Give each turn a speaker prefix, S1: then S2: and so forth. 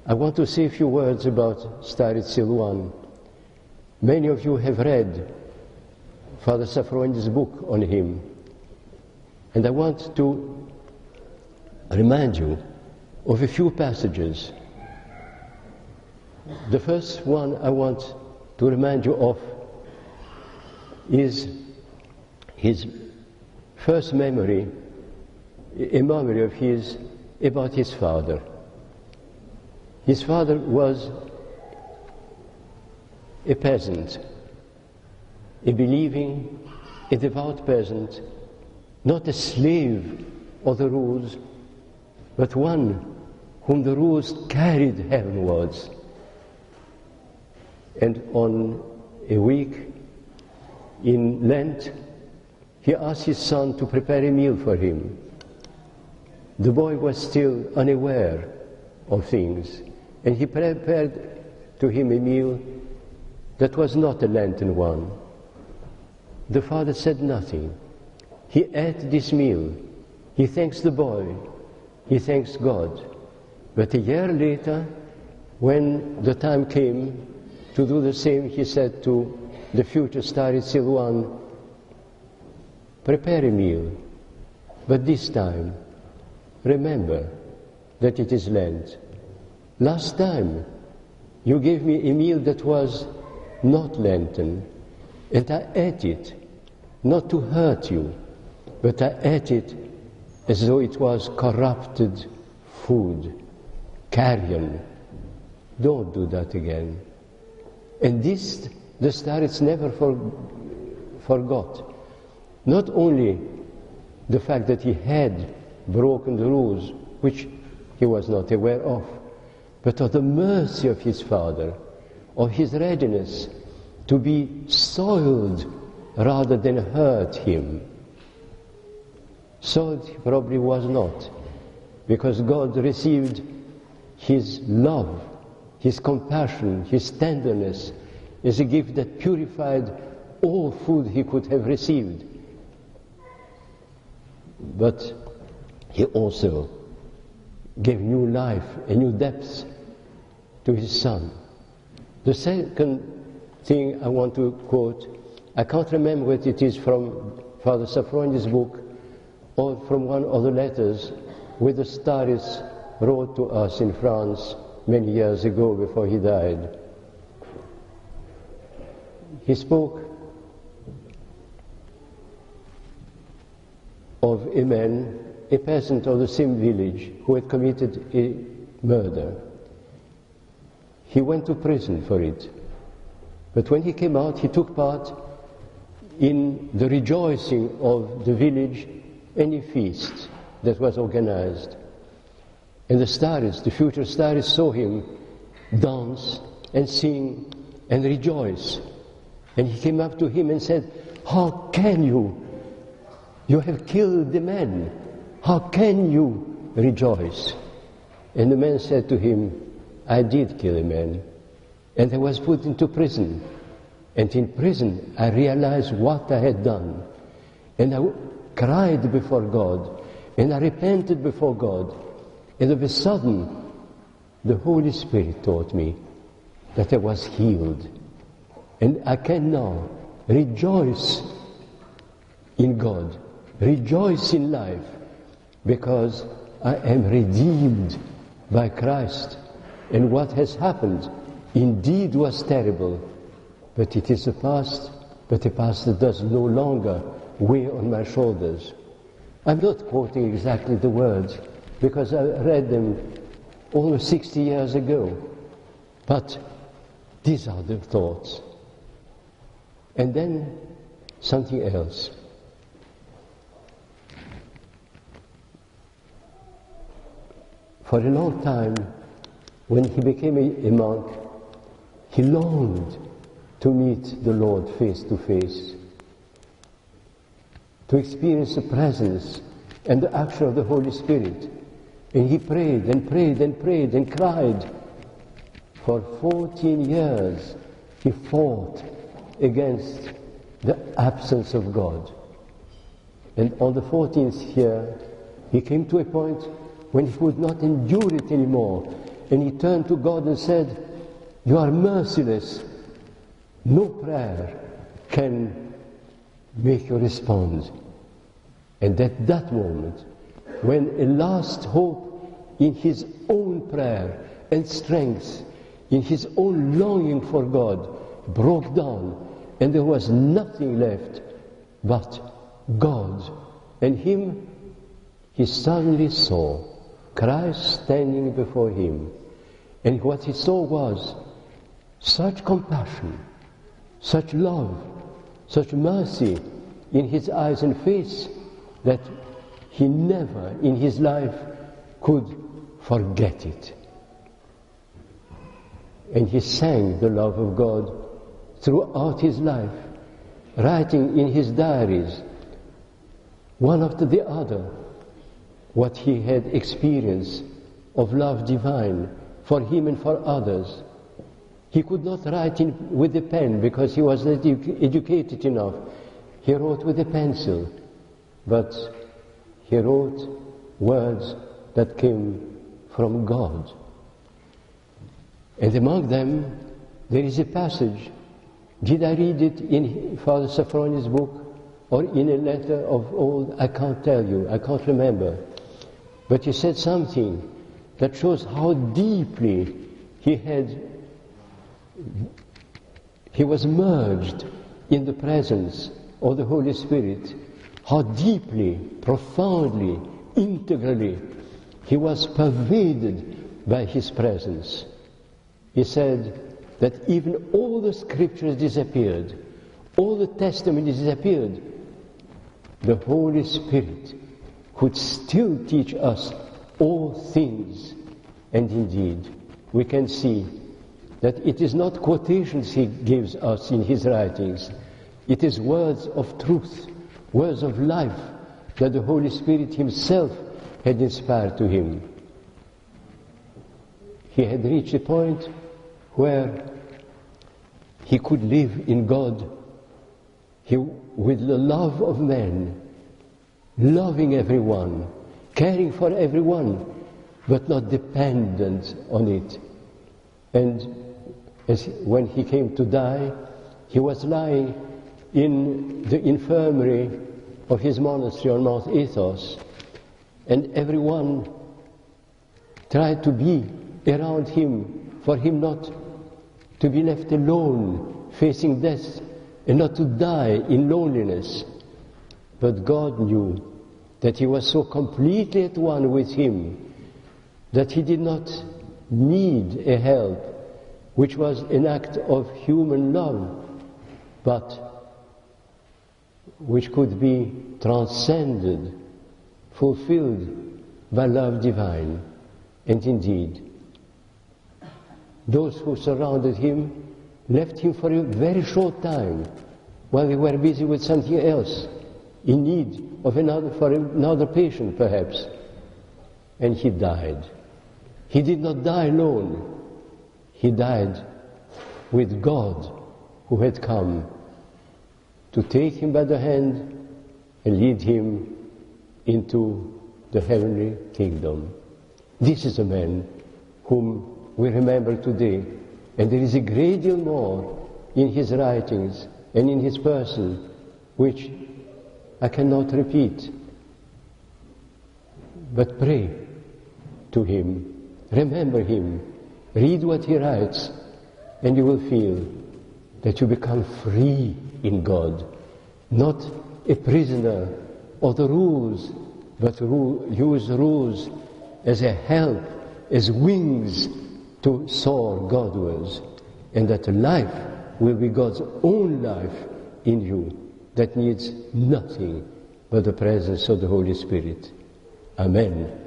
S1: I want to say a few words about sv.Siluan. Many of you have read Father Safron's book on him, and I want to remind you of a few passages. The first one I want to remind you of is his first memory, a memory of his about his father. His father was a peasant, a believing, a devout peasant, not a slave of the rules, but one whom the rules carried heavenwards. And on a week in Lent, he asked his son to prepare a meal for him. The boy was still unaware of things, and he prepared to him a meal that was not a Lenten one. The father said nothing. He ate this meal. He thanks the boy. He thanks God. But a year later, when the time came to do the same, he said to the future sv.Siluan, prepare a meal, but this time, remember that it is Lent. Last time, you gave me a meal that was not Lenten, and I ate it, not to hurt you, but I ate it as though it was corrupted food, carrion. Don't do that again. And this, the starets never forgot. Not only the fact that he had broken the rules, which he was not aware of, but of the mercy of his father, of his readiness to be soiled rather than hurt him. Soiled he probably was not, because God received his love, his compassion, his tenderness as a gift that purified all food he could have received. But he also gave new life and new depth to his son. The second thing I want to quote, I can't remember whether it is from Father Safron's book or from one of the letters which the starets wrote to us in France many years ago before he died. He spoke of a man, a peasant of the same village, who had committed a murder. He went to prison for it. But when he came out, he took part in the rejoicing of the village, any feast that was organized. And the starets, the future starets, saw him dance and sing and rejoice. And he came up to him and said, "How can you? You have killed the man. How can you rejoice?" And the man said to him, "I did kill a man, and I was put into prison. And in prison I realized what I had done. And I cried before God, and I repented before God. And of a sudden, the Holy Spirit taught me that I was healed. And I can now rejoice in God, rejoice in life, because I am redeemed by Christ. And what has happened indeed was terrible, but it is a past, but a past that does no longer weigh on my shoulders." I'm not quoting exactly the words, because I read them almost 60 years ago. But these are the thoughts. And then something else. For a long time, when he became a monk, he longed to meet the Lord face to face, to experience the presence and the action of the Holy Spirit. And he prayed and prayed and prayed and cried. For 14 years he fought against the absence of God. And on the 14th year he came to a point when he could not endure it anymore. and he turned to God and said, "You are merciless. No prayer can make you respond." And at that moment, when a last hope in his own prayer and strength, in his own longing for God, broke down, and there was nothing left but God. And him, he suddenly saw Christ standing before him. And what he saw was such compassion, such love, such mercy in his eyes and face that he never in his life could forget it. And he sang the love of God throughout his life, writing in his diaries, one after the other, what he had experienced of love divine for him and for others. He could not write with a pen because he was not educated enough. He wrote with a pencil, but he wrote words that came from God. And among them, there is a passage. Did I read it in Father Sophronius' book or in a letter of old? I can't tell you, I can't remember. But he said something that shows how deeply he was merged in the presence of the Holy Spirit, how deeply, profoundly, integrally he was pervaded by his presence. He said that even all the scriptures disappeared, all the testimonies disappeared, the Holy Spirit could still teach us all things. And indeed, we can see that it is not quotations he gives us in his writings, it is words of truth, words of life that the Holy Spirit himself had inspired to him. He had reached a point where he could live in God with the love of men, loving everyone, caring for everyone, but not dependent on it. And when he came to die, he was lying in the infirmary of his monastery on Mount Athos, and everyone tried to be around him for him not to be left alone, facing death, and not to die in loneliness. But God knew that he was so completely at one with him that he did not need a help, which was an act of human love, but which could be transcended, fulfilled by love divine. And indeed, those who surrounded him left him for a very short time while they were busy with something else, in need of another patient perhaps. And he died. He did not die alone. He died with God, who had come to take him by the hand and lead him into the heavenly kingdom. This is a man whom we remember today, and there is a great deal more in his writings and in his person which I cannot repeat. But pray to him, remember him, read what he writes, and you will feel that you become free in God, not a prisoner of the rules, but use rules as a help, as wings to soar Godwards, and that life will be God's own life in you that needs nothing but the presence of the Holy Spirit. Amen.